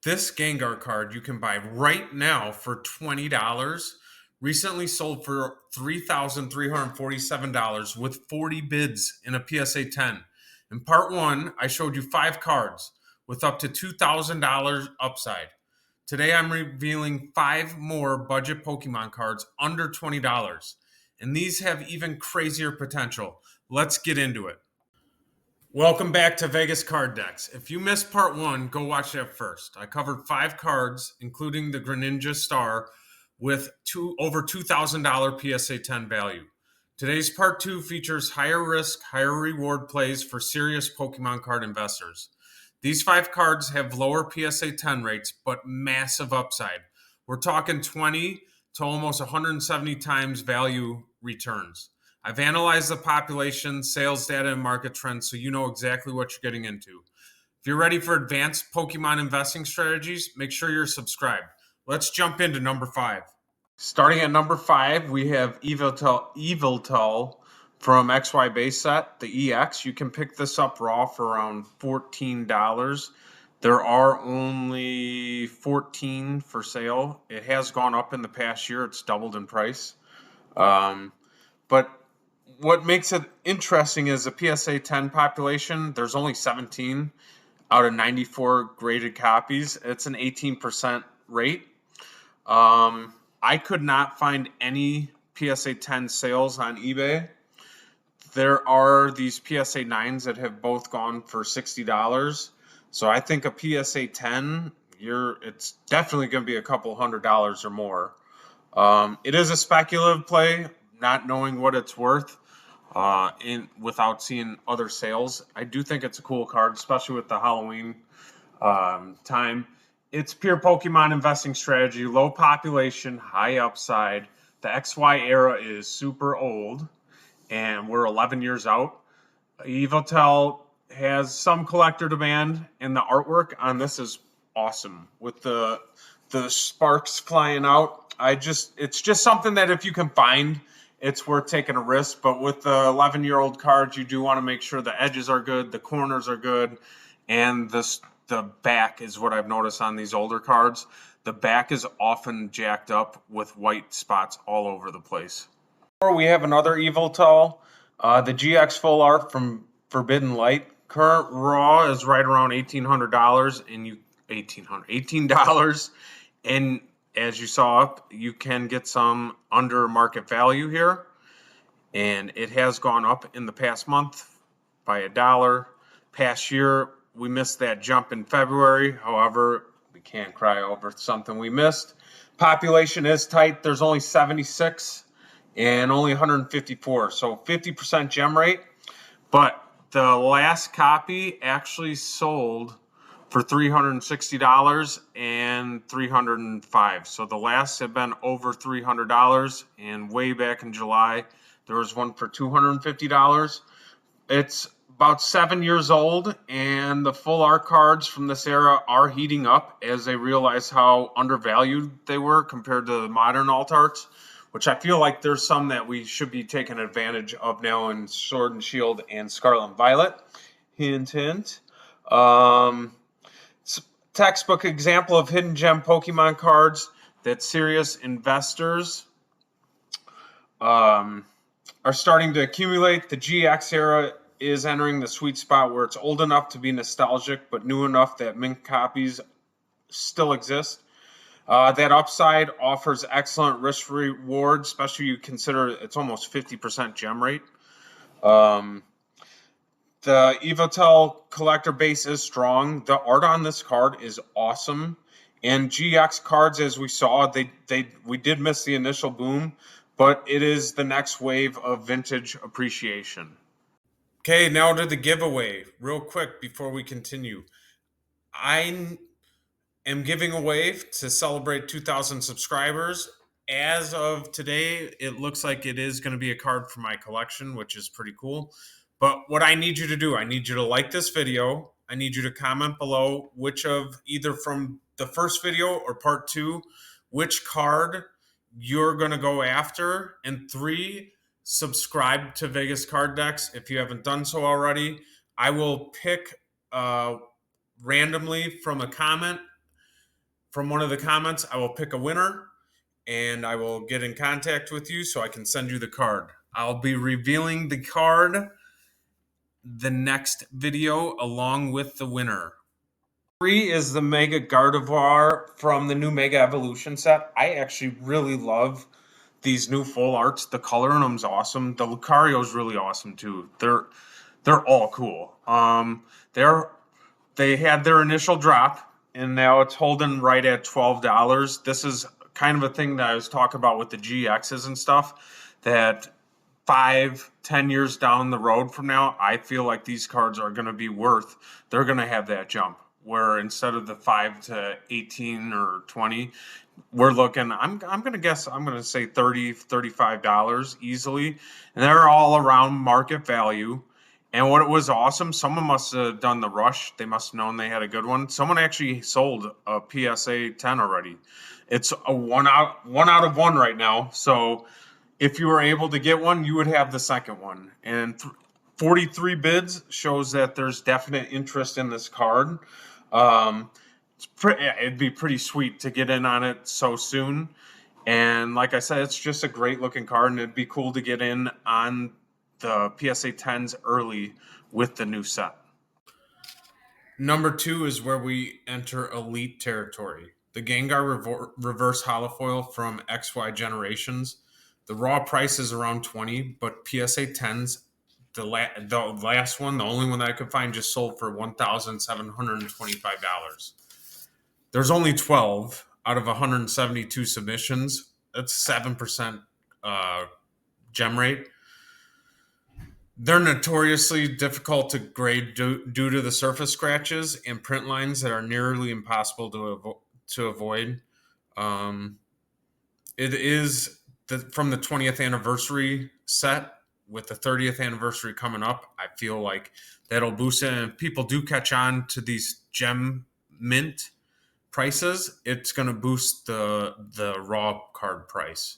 This Gengar card you can buy right now for $20. Recently sold for $3,347 with 40 bids in a PSA 10. In part one, I showed you 5 cards with up to $2,000 upside. Today I'm revealing 5 more budget Pokemon cards under $20. And these have even crazier potential. Let's get into it. Welcome back to Vegas Card Decks. If you missed part 1, go watch that first. I covered 5 cards, including the Greninja Star, with over $2,000 PSA 10 value. Today's part 2 features higher risk, higher reward plays for serious Pokemon card investors. These 5 cards have lower PSA 10 rates, but massive upside. We're talking 20 to almost 170 times value returns. I've analyzed the population, sales data, and market trends so you know exactly what you're getting into. If you're ready for advanced Pokemon investing strategies, make sure you're subscribed. Let's jump into number 5. Starting at number 5, we have Yveltal from XY Base set, the EX. You can pick this up raw for around $14. There are only 14 for sale. It has gone up in the past year. It's doubled in price. But what makes it interesting is the PSA 10 population. There's only 17 out of 94 graded copies. It's an 18% rate. I could not find any PSA 10 sales on eBay. There are these PSA 9s that have both gone for $60. So I think a PSA 10, it's definitely going to be a couple $100 or more. It is a speculative play, not knowing what it's worth. Without seeing other sales. I do think it's a cool card, especially with the Halloween time. It's pure Pokemon investing strategy, low population, high upside. The XY era is super old, and we're 11 years out. Yveltal has some collector demand, and the artwork on this is awesome with the sparks flying out. It's just something that if you can find, it's worth taking a risk. But with the 11-year-old cards, you do want to make sure the edges are good, the corners are good, and the back is what I've noticed on these older cards. The back is often jacked up with white spots all over the place. We have another Yveltal, the GX Full Art from Forbidden Light. Current raw is right around $1,800, and $18, and as you saw up, you can get some under market value here. And it has gone up in the past month by $1. Past year, we missed that jump in February. However, we can't cry over something we missed. Population is tight. There's only 76 and only 154. So 50% gem rate. But the last copy actually sold for $360 and $305. So the last have been over $300, and way back in July, there was one for $250. It's about 7 years old, and the full art cards from this era are heating up as they realize how undervalued they were compared to the modern alt arts, which I feel like there's some that we should be taking advantage of now in Sword and Shield and Scarlet and Violet. Hint, hint. Textbook example of hidden gem Pokemon cards that serious investors are starting to accumulate. The GX era is entering the sweet spot where it's old enough to be nostalgic, but new enough that mint copies still exist. That upside offers excellent risk reward, especially you consider it's almost 50% gem rate. The Yveltal collector base is strong. The art on this card is awesome. And GX cards, as we saw, we did miss the initial boom, but it is the next wave of vintage appreciation. Okay, now to the giveaway. Real quick before we continue. I am giving away to celebrate 2,000 subscribers. As of today, it looks like it is going to be a card for my collection, which is pretty cool. But what I need you to do, I need you to like this video. I need you to comment below which of either from the first video or part 2, which card you're going to go after. And 3, subscribe to Vegas Card Decks if you haven't done so already. I will pick randomly from a comment from one of the comments, I will pick a winner and I will get in contact with you so I can send you the card. I'll be revealing the card the next video along with the winner. 3 is the Mega Gardevoir from the new Mega Evolution set. I actually really love these new full arts. The color in them's awesome. The Lucario's really awesome too. They're all cool. They had their initial drop and now it's holding right at $12. This is kind of a thing that I was talking about with the GXs and stuff, that 5-10 years down the road from now, I feel like these cards are going to be worth, they're going to have that jump where instead of the 5 to 18 or 20, we're looking, I'm going to guess, I'm going to say $30-$35 easily. And they're all around market value. And what it was awesome, someone must have done the rush. They must have known they had a good one. Someone actually sold a PSA 10 already. It's a one out of one right now. So if you were able to get one, you would have the second one. And 43 bids shows that there's definite interest in this card. It'd be pretty sweet to get in on it so soon. And like I said, it's just a great looking card, and it'd be cool to get in on the PSA 10s early with the new set. Number 2 is where we enter elite territory. The Gengar reverse holofoil from XY Generations. The raw price is around 20, but PSA 10s, the last one, the only one that I could find, just sold for $1,725. There's only 12 out of 172 submissions. That's 7% gem rate. They're notoriously difficult to grade due to the surface scratches and print lines that are nearly impossible to avoid. It is from the 20th anniversary set. With the 30th anniversary coming up, I feel like that'll boost it. And if people do catch on to these gem mint prices, it's going to boost the raw card price.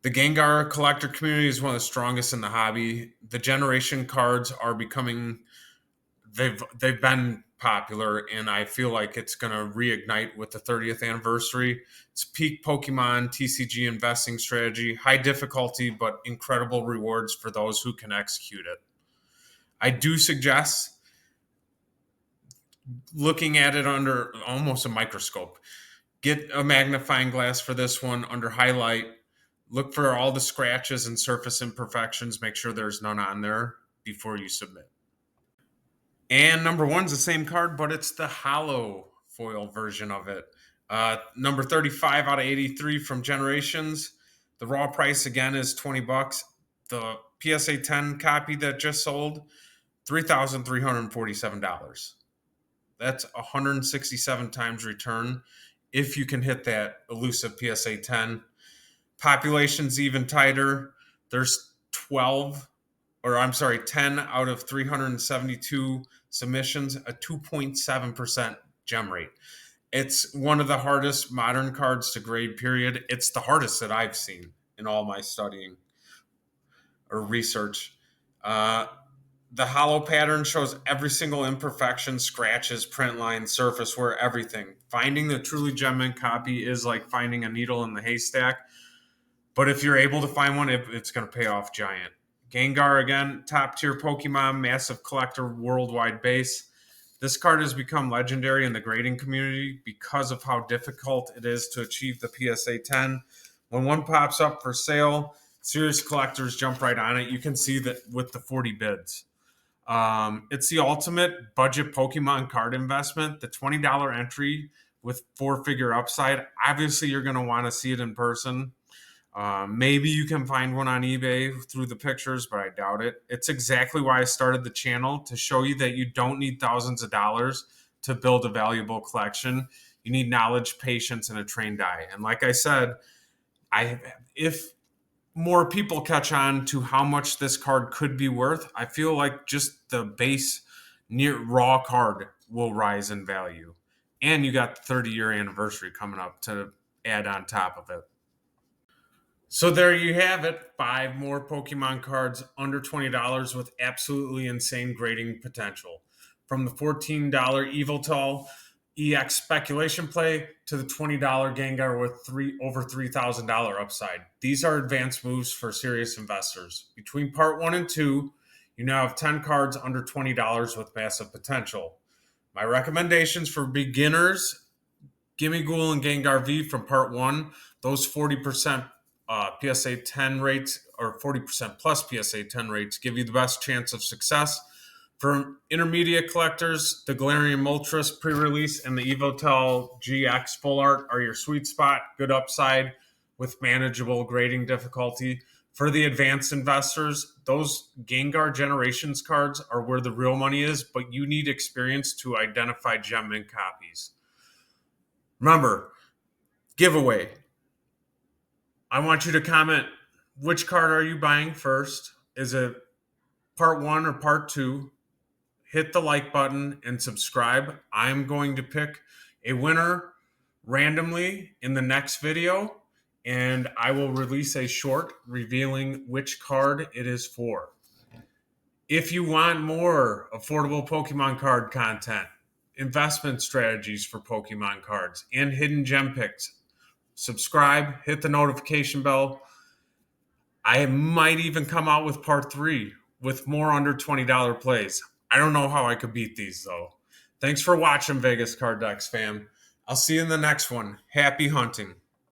The Gengar collector community is one of the strongest in the hobby. The generation cards are becoming, they've been popular, and I feel like it's going to reignite with the 30th anniversary. It's peak Pokemon TCG investing strategy, high difficulty, but incredible rewards for those who can execute it. I do suggest looking at it under almost a microscope. Get a magnifying glass for this one under highlight. Look for all the scratches and surface imperfections. Make sure there's none on there before you submit. And number 1's the same card, but it's the Holo foil version of it. Number 35 out of 83 from Generations. The raw price again is $20. The PSA 10 copy that just sold, $3,347. That's 167 times return if you can hit that elusive PSA 10. Population's even tighter. There's 10 out of 372 submissions, a 2.7% gem rate. It's one of the hardest modern cards to grade, period. It's the hardest that I've seen in all my studying or research. The Holo pattern shows every single imperfection, scratches, print line, surface wear, everything. Finding the truly gem mint copy is like finding a needle in the haystack. But if you're able to find one, it's going to pay off giant. Gengar, again, top-tier Pokemon, massive collector, worldwide base. This card has become legendary in the grading community because of how difficult it is to achieve the PSA 10. When one pops up for sale, serious collectors jump right on it. You can see that with the 40 bids. It's the ultimate budget Pokemon card investment. The $20 entry with 4-figure upside. Obviously, you're going to want to see it in person. Maybe you can find one on eBay through the pictures, but I doubt it. It's exactly why I started the channel, to show you that you don't need thousands of dollars to build a valuable collection. You need knowledge, patience, and a trained eye. And like I said, if more people catch on to how much this card could be worth, I feel like just the base near raw card will rise in value. And you got the 30-year anniversary coming up to add on top of it. So there you have it. 5 more Pokemon cards under $20 with absolutely insane grading potential. From the $14 Yveltal EX speculation play to the $20 Gengar with over $3,000 upside. These are advanced moves for serious investors. Between part 1 and 2, you now have 10 cards under $20 with massive potential. My recommendations for beginners: Gimme Ghoul and Gengar V from part 1. Those 40% PSA 10 rates, or 40% plus PSA 10 rates, give you the best chance of success. For intermediate collectors, the Galarian Moltres pre-release and the Yveltal GX Full Art are your sweet spot. Good upside with manageable grading difficulty. For the advanced investors, those Gengar Generations cards are where the real money is, but you need experience to identify gem mint copies. Remember, giveaway. I want you to comment, which card are you buying first? Is it part 1 or part 2? Hit the like button and subscribe. I'm going to pick a winner randomly in the next video, and I will release a short revealing which card it is for. If you want more affordable Pokemon card content, investment strategies for Pokemon cards, and hidden gem picks, subscribe, hit the notification bell. I might even come out with part 3 with more under $20 plays. I don't know how I could beat these, though. Thanks for watching, Vegas Card Decks fam. I'll see you in the next one. Happy hunting.